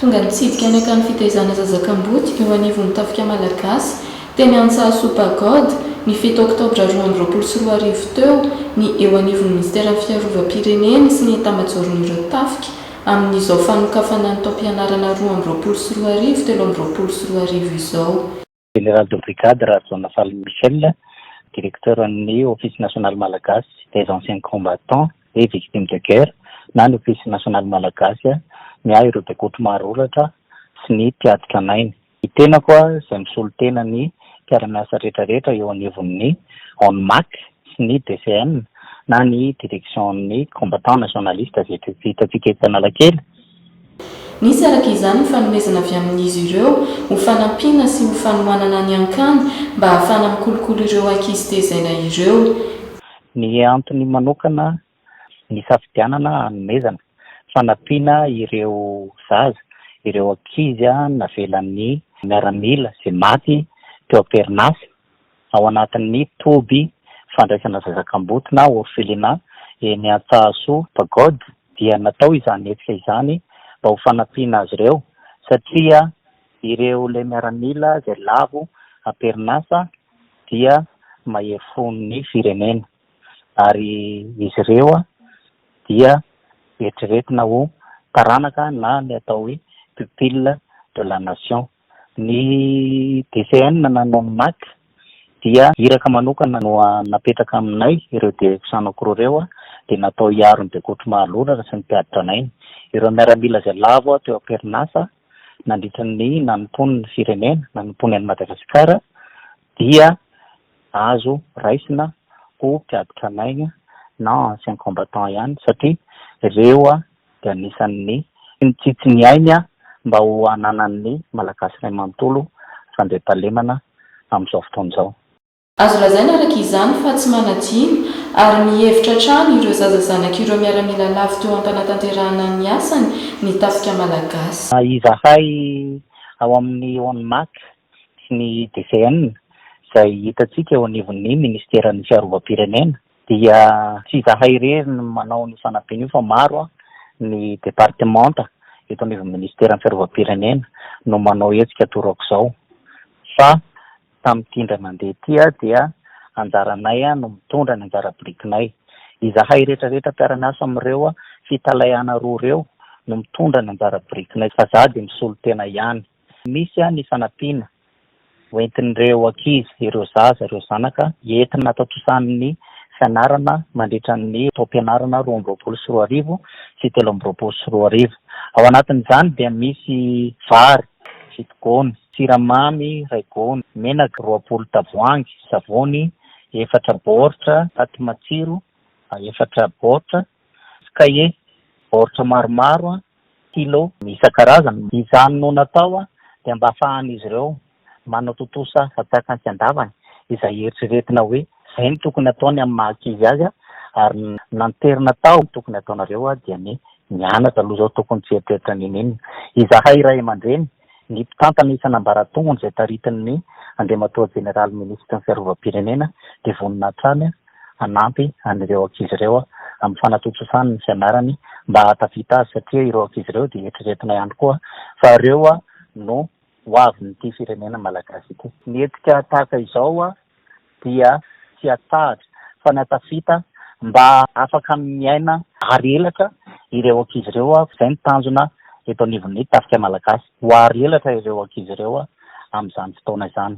Tonga nitsidika ny akany fitaizana zazakam-boty eo anivon'ny tafika malagasy teny Antsahasoa Pagode ny 7 oktobra 2024 teo ny eo anivon'ny ministera fiarovam-pirenena sy ny enta-majoron'ireo tafika amin'izao fanokafana ny taom-pianarana 2024 2024 izao. Général de brigade Razona Faly Michel, directeur ny Office national malagasy des anciens combattants et victimes de guerre na ny Office national malagasy miahy ireo baikoto maro olatra sy ny mpiadika anainy. Ny tena koa izay misolo tena ny mpiara-miasa rehetrarehetra eo anivon'ny ONMAC sy ny DCN na ny direction ny combattant nationaliste izay hitantsika eto Analakely. Nisy araka izany ny fanomezana avy amin'izy ireo ho fanampiana sy ho fanohanana ny ankany mba ahafana mikolokolo ireo ankizy tezaina ireo. Ny antony manokana ny safidianana hanomezana fanampiana ireo zaza, ireo ankizy navelan'ny miaramila izay maty teo am-perinasa ao anatin'ny toby fandraisana zazakam-boty na orphelinat eny Antsahasoa Pagode dia natao izany hetsika izany mba ho fanampiana azy ireo satria ireo le miaramila izay lavo am-perinasa dia mahery fon'ny firenena ary izy ireo dia eritreretina ho taranaka na ny atao hoe pupille de la nation. Ny DCN na ONMAC dia iraka manokana no napetraka aminay ireo direction anankiroa ireo dia natao hiaro ny baikoto mahalolatra sy ny mpiaditra anainy. Ireo miaramila izay lavo teo am-perinasa nandritra ny nanompon'ny firenena, nanompon'ny an'i Madagasikara dia azo raisina ho mpiaditra anainy na ancien combattant ihany satria ireo dia anisan'ny mitsitsy ny ainy mba ho hananan'ny malagasy ray manontolo fandream-pahalemana amin'izao fotoana izao. Azo lazaina araka izany fa tsy manadino ary mihevitra trano ireo zaza zanak'ireo miaramila lavo teo am-panatanterahana ny asany ny tafika malagasy. Izahay ao amin'ny ONMAC sy ny DCN izay hitantsika eo anivon'ny ministeran'ny fiarovam-pirenena dia tsy izahay irery no manao ny fanampiana io fa maro ny departemanta eto anivon'ny ministeran'ny fiarovam-pirenena no manao hetsika torako izao fa tamin'ity indray mandeha ity dia anjaranay no mitondra ny anjara birikinay. Izahay rehetrarehetra mpiara-miasa amin'ireo fitalayana roa ireo no mitondra ny anjara birikinay fa za dia misolo tena ihany. Misy ny fanampiana hoentin'ireo ankizy, ireo zaza, ireo zanaka entina atao tosanin'ny fianarana mandritra ny taom-pianarana 2024 sy 2024. Ao anatin'izany dia misy vary, fitigony, siramamy, raigony, menaka 20 tavoahangy, savony 4 baoritra, paty matsiro 4 baoritra, kaye baoritra maromaro, kilo isan-karazany. Izany no natao dia mba ahafahan'izy ireo manao totosa fatsakan sy andavany izay eritreretina hoe izay ny tokony ataony amin'ny maha-ankizy azy ary nanterina tao tokony ataonareo dia ny mianatra aloha izao tokony tsy eritreretra n'inona. Izahay ray aman-dreny ny mpitantana isan'ambaratongony izay taritin'ny andriamatoa jeneraly ministra ny fiarovam-pirenena dia vonina hatrany hanampy an'ireo ankizy ireo amin'ny fanatontosany ny fianarany mba hatafita azy satria ireo ankizy ireo dia eritreretina ihany koa fa ireo no ho avin'ity firenena malagasy ity. Ny hetsika tahaka izao dia tsy atahatra fa natafita mba afaka miaina ary elatra ireo ankizy ireo izay ny tanjona eto anivon'ny tafika malagasy ho ary elatra ireo ankizy ireo amin'izany fotoana izany.